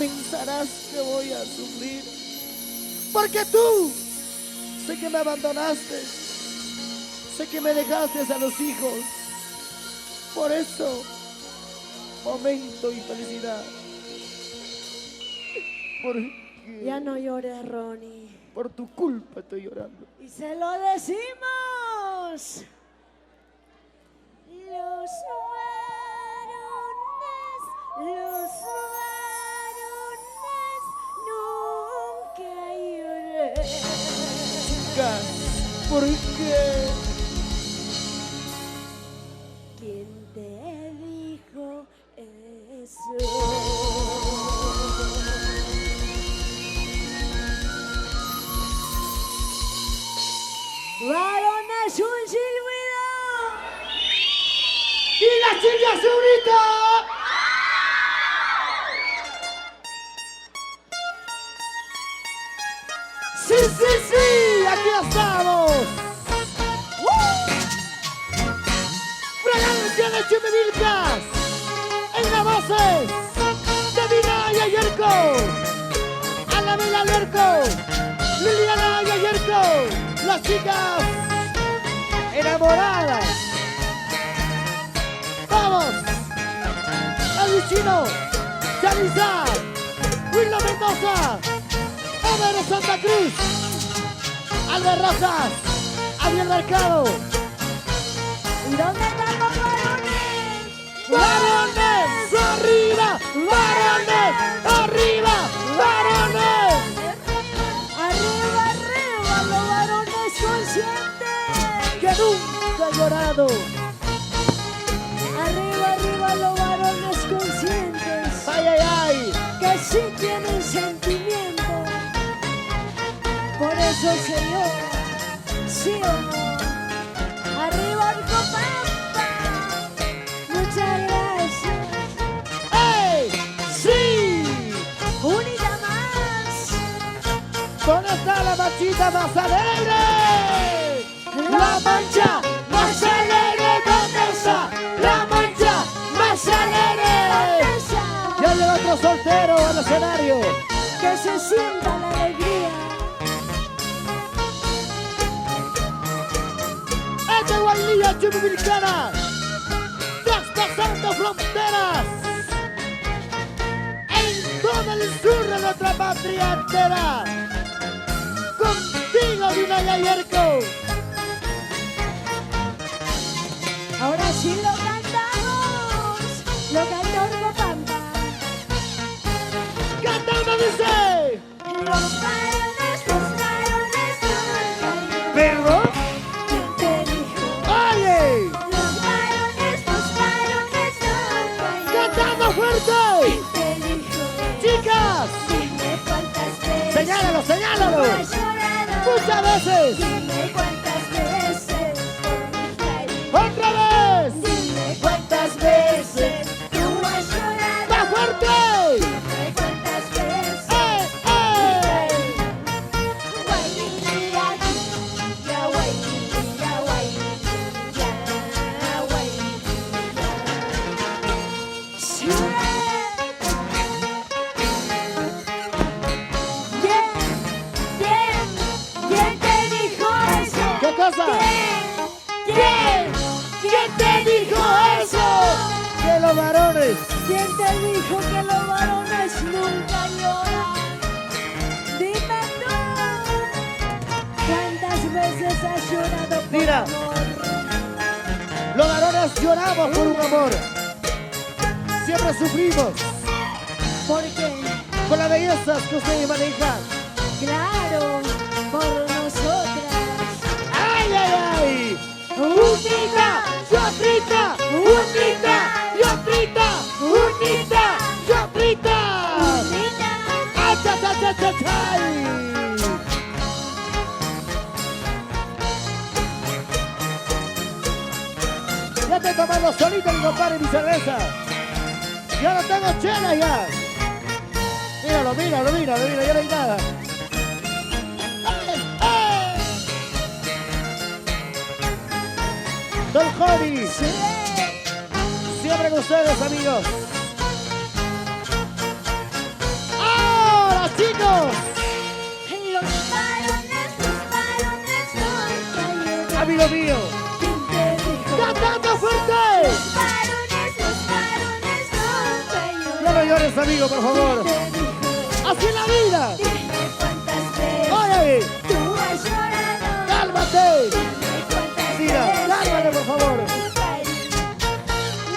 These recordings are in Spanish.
pensarás que voy a sufrir, porque tú sé que me abandonaste, sé que me dejaste a los hijos. Por eso, momento y felicidad. Porque Ya no llores, Ronnie. por tu culpa estoy llorando. Y se lo decimos. Los varones nunca lloran. Chicas, ¿por qué? ¿Quién te dijo eso? Varones, un silbido. ¡Y la chica Zurita! ¡Sí, sí, sí! ¡Aquí estamos! ¡Fragancia de Chumimilcas! En las voces de Dina y Ayerco, Ana Mila Lerco, Liliana y Ayerco, las chicas enamoradas. ¡Vamos! El Chino, Yaliza, Willo Mendoza, Ever de Santa Cruz, Albert Rosas, Ariel Mercado. ¿Y dónde están los varones? ¡Varones! ¡Arriba! ¡Varones! ¡Arriba! ¡Varones! Arriba, arriba, los varones conscientes. ¡Que nunca he llorado! Arriba, arriba, los varones conscientes. ¡Ay, ay, ay! Que sí tienen sentimiento. Por eso se llora, ¿sí o no? Arriba, Arcopampa. Muchas gracias. ¡Ey! ¡Sí! Unidad más. ¿Dónde está la manchita más alegre? ¡La mancha más alegre! ¿Dónde está? ¡La mancha más alegre! Ya llega otro soltero al escenario. Que se sienta la alegría. ¡Esta Guaylilla Chumimilcana! ¡Traspasando fronteras! En todo el sur de nuestra patria entera. Contigo, Dina y Ayerco. Ahora sí lo cantamos. Lo cantó Arcopampa. ¡Cantando dice! Los varones nunca ¿Perdón? ¿Quién te dijo? ¡Oye! Los varones nunca ¡Cantando fuerte! ¿Quién te dijo? ¡Chicas! Dime cuántas veces ¡Señálalo, señálalo! tú has llorado. ¡Muchas veces! Dime cuántas veces por mi caída. ¡Otra vez! Dime cuántas veces tú has llorado. ¡Más fuerte! Dime cuántas veces. ¡Eh, eh! Guaynilla, ya guaynilla, guaynilla, guaynilla. Ciudad. ¿Quién te dijo eso? ¿Qué cosa? ¿Quién te dijo eso? Que los varones. ¿Quién te dijo que los varones nunca lloran? Dime tú. ¿Cuántas veces has llorado por Mira. amor? Los varones lloramos por un amor. Siempre sufrimos ¿Por qué? por las bellezas que ustedes manejan. Claro, por nosotras. ¡Ay, ay, ay! ¡Unita! ¡Yotrita! ¡Unita! ¡Yotrita! ¡Unita! ¡Yotrita! Unita. ¡Ay, cha, cha, cha, cha, cha! Ya estoy tomando solito mi compadre mi cerveza. Ya no tengo chela ya. Míralo, míralo, míralo, míralo, ya no hay nada. ¡Ay, ay! Don Jody, Sí. siempre con ustedes, amigos. amigo mío. ¿Quién te dijo? ¡Cantando fuerte! Los varones nunca lloran. No lo llores, amigo, por favor. ¿Quién te dijo? Así es la vida. Dime cuántas veces Oye, tú has llorado. cálmate. Dime cuántas Mira, veces. cálmate, por favor.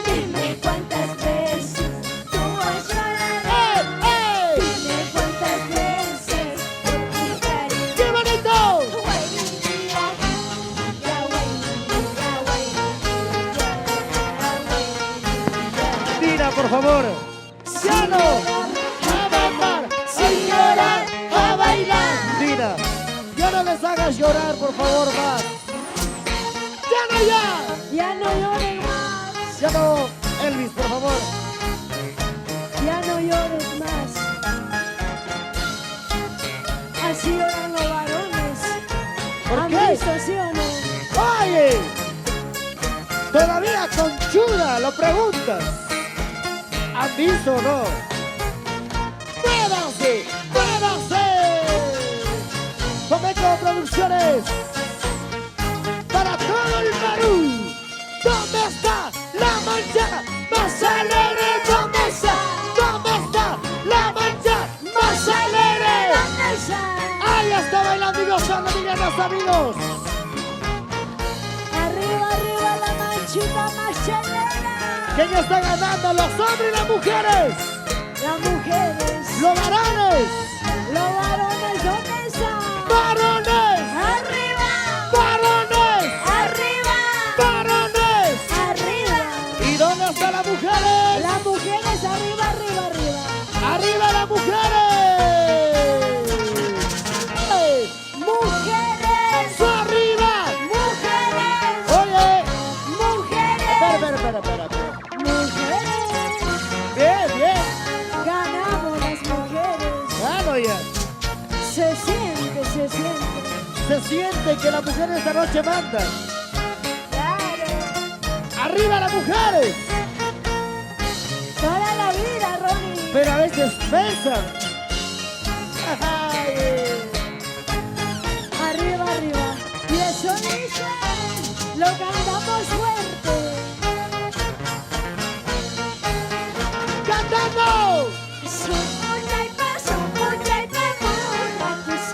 Dime cuántas veces tú has llorado. ¡Ey, ey! Dime cuántas veces por mi cariño. ¡Qué bonito! Dina, por favor. ¡Ya no! ¡A bailar! ¡Sin llorar! ¡A bailar! Dina, ya no les hagas llorar, por favor, más. ¡Ya no, ya! Ya no llores más, Ya no, Elvis, por favor. ya no llores más. Así lloran los varones. ¿Por ¿Han qué? visto, sí o no? ¡Oye! Todavía conchuda, lo preguntas. ¿Han visto o no? ¡Muévanse! ¡Muévanse! Comeco Producciones. Para todo el Perú. ¿Dónde está la mancha más alegre? ¿Dónde está? ¿Dónde está la mancha más alegre? ¡Ahí está bailando y gozando, mis amigos! Arriba, arriba la manchita más chelera. ¿Quién está ganando? ¿Los hombres y las mujeres? Las mujeres, ¡Los varones! los varones, ¿dónde están? ¡Varones! Arriba, ¡Varones! arriba, ¡Varones! arriba. ¿Y dónde están las mujeres? Las mujeres, arriba, arriba, arriba. ¡Arriba las mujeres! ¡Ey! Mujeres, ¡Arriba! mujeres, ¡Oye! mujeres, Espera. mujeres. Bien, bien. Ganamos las mujeres. Claro ya. Se siente, se siente. Se siente que las mujeres esta noche mandan. Claro. ¡Arriba las mujeres! Toda la vida, Ronnie. Pero a veces pesan. Ay. Arriba, arriba. Y eso dice, lo cantamos fuerte. ¡Cantando!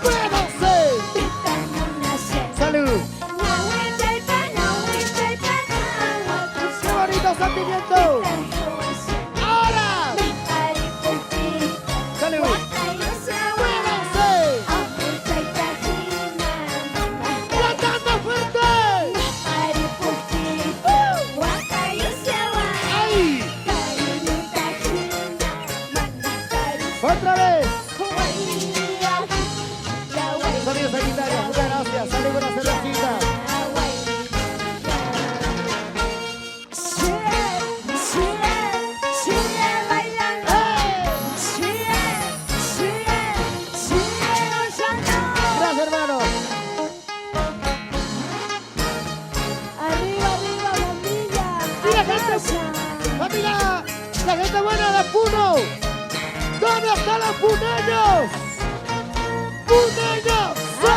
¡Muévanse! ¡Salud! ¡Qué bonito sentimiento! ¡Ahora! ¡Salud! ¡Muévanse! ¡Cantando fuerte! ¡Ahí! ¡Otra vez! Sonidos sanitarios, muchas gracias. Salud, buena cervecita. Gracias, hermanos. Arriba, arriba, bombilla. Mira, gente. Abraza. Familia, la gente buena de Puno. ¿Dónde están los puneños? ¡Puneños!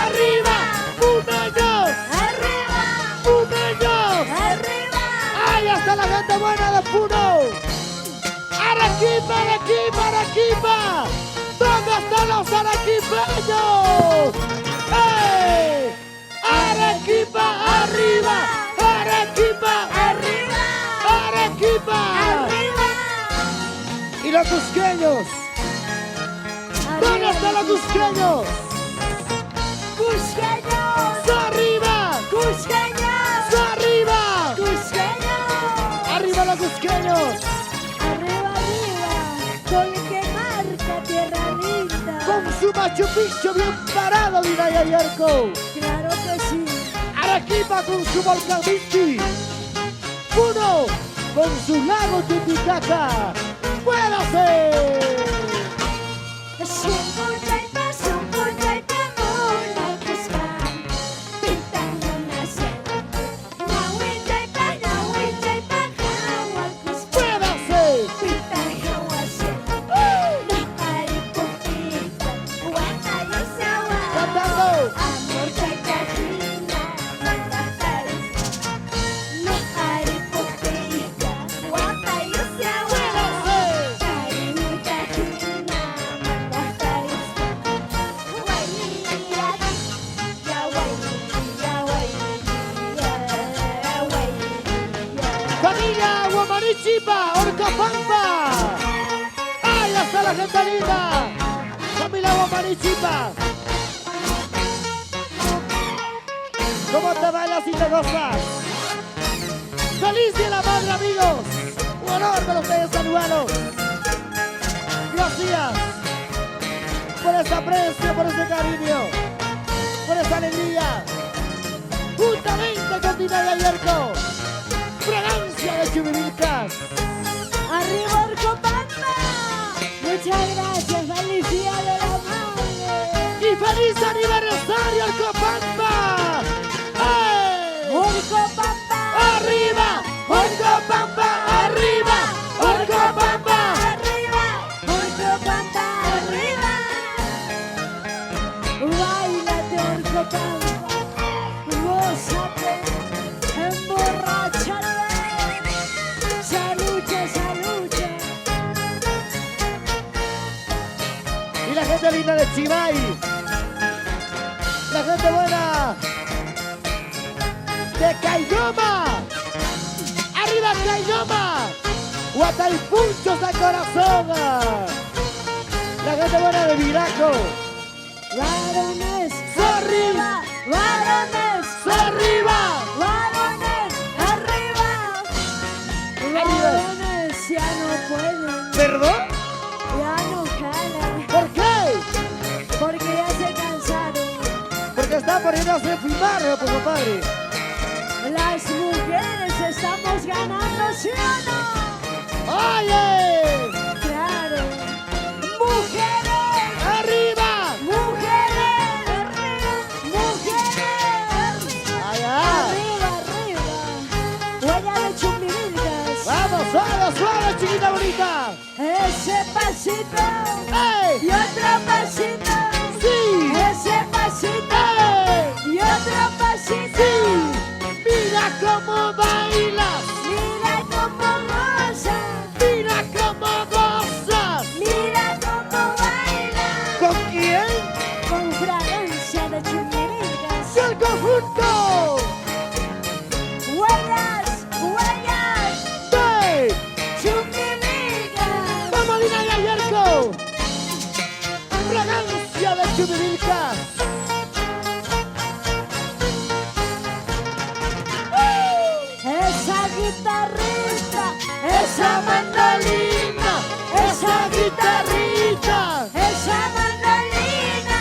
¡Arriba! ¡Puneños! Arriba, ¡Puneños! arriba. ¡Ahí está la gente buena de Puno! ¡Arequipa, Arequipa, Arequipa! ¿Dónde están los arequipeños? ¡Ey! ¡Arequipa, arriba! ¡Arequipa! Arriba, ¡Arequipa! arriba. ¿Y los cusqueños? ¿Dónde están los cusqueños? Cusqueños, ¡Arriba! cusqueños, ¡Arriba! cusqueños. ¡Arriba los cusqueños! Arriba, arriba, con que marca tierra linda. Con su Machu Picchu bien parado, Dinaya Yarko. Claro que sí. Arequipa con su volcán Vinci. Puno con su lago Titicaca. ¡Muévase! ¡Muévase! Cantando. Marichipa, Orcopampa. ¡Ahí está la gente linda! ¡Familia Marichipa! ¿Cómo te bailas y te gozas? ¡Feliz Día de la Madre, amigos! ¡Un honor para ustedes saludarlos! Gracias por ese aprecio, por ese cariño, por esa alegría. Juntamente con Tina y Ayerco, fragancia de Chumivilcas. ¡Arriba Orcopampa! Muchas gracias, feliz Día de la Madre. ¡Y feliz aniversario, Orcopampa! ¡Hey! Orcopampa, ¡Arriba! ¡Orcopampa! ¡Arriba! ¡Orcopampa! arriba, Orcopampa, arriba. Báilate, Orcopampa, gózate, emborráchate. Salucha, salucha. Y la gente linda de Chimay, la gente buena de Cayoma, arriba Cayoma, Guataipunchos de corazón, la gente buena de Viraco, Varones, Sorry. arriba, varones, arriba, varones, arriba. Varones ya no pueden, ¿perdón? ya no jalan, ¿Por qué? porque ya se cansaron. Porque está poniéndose primario, pues compadre. Las mujeres estamos ganando, ¿sí o no? ¡Oye! Claro. Mujeres, ¡Arriba! mujeres, arriba, mujeres, arriba. ¡Allá! Arriba, arriba. Huella de Chumbivilcas. ¡Vamos, suave, suave, chiquita bonita! Ese pasito ¡Ey! y otro pasito. ¡Sí! Ese pasito ¡Ey! y otro pasito. ¡Sí! ¡Mira cómo bailas! Mira cómo goza, ¡Mira cómo gozas! mira cómo baila. ¿Con quién? Con fragancia de Chumbivilcas. ¡Y el conjunto! Huellas, huellas, ¡Sí! Chumbivilcas. ¡Vamos, Lina y Ayerco! ¡Fragancia de Chumivilcas! Esa guitarrita, ¡Esa mandolina! ¡Esa guitarrita! esa mandolina.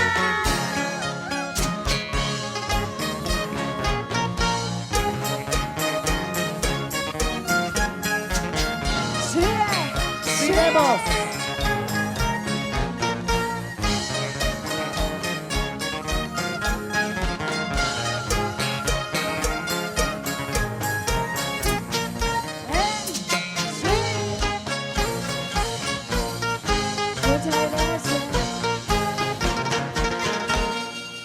Sigue, ¡Sigamos! Sí. Muchas gracias.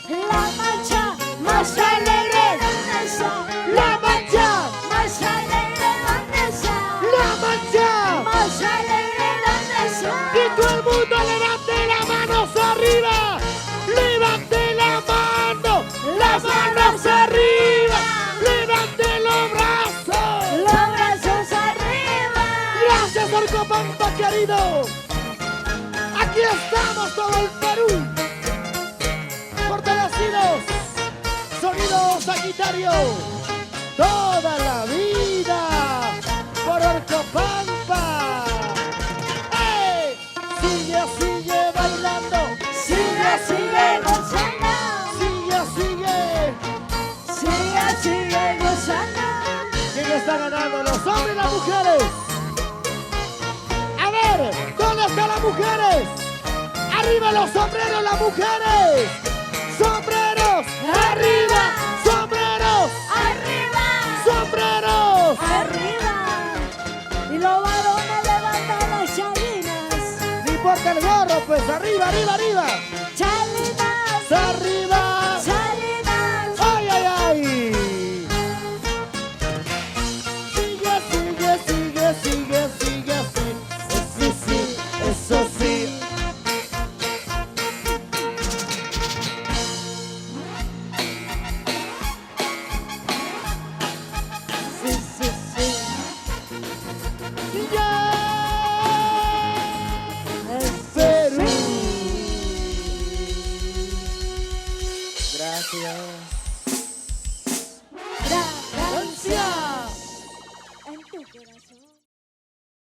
La mancha más alegre, ¿dónde está? ¡La mancha! Más alegre, ¿dónde está? ¡La mancha! Más alegre, ¿dónde está? ¡Y todo el mundo levante las manos arriba! ¡Levante la mano! ¡Las manos arriba! ¡Levante los brazos! Los brazos arriba. ¡Gracias, Orcopampa, querido! Aquí estamos, todo el Perú. Fortalecidos. Sonido Sagitario. Toda la vida. Por Orcopampa. ¡Ey! Sigue, sigue bailando. Sigue, sigue gozando. Sigue, sigue. Sigue, sigue gozando. ¿Quién está ganando? ¿Los hombres y las mujeres? A ver, ¿dónde están las mujeres? ¡Arriba los sombreros, las mujeres! ¡Sombreros! ¡Arriba! ¡Sombreros! Arriba. ¡Sombreros! Arriba. Y los varones levantan las chalinas. No importa el gorro, pues arriba, arriba, arriba. Chalinas. ¡Arriba! Chalinas. ¡Ay, ay, ay! Sigue, sigue, sigue, sigue, sigue así. Sí, sí, eso sí. Sí, sí, sí. Gracias.